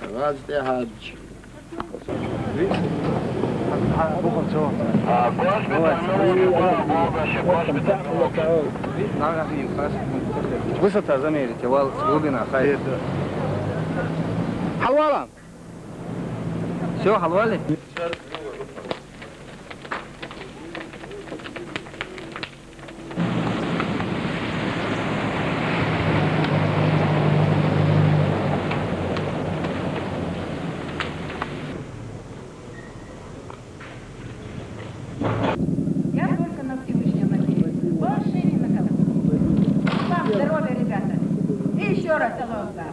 غازي حاج. Высота, замерите, вал, глубина, хайт. Халвалам! Все, халвали? Здоровья, ребята. И еще раз солонка.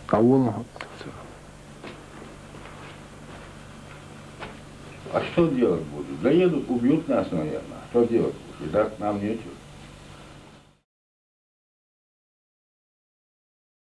Кого? А что делать будут? Заедут, убьют нас, наверное. Что делать? И так нам нечего.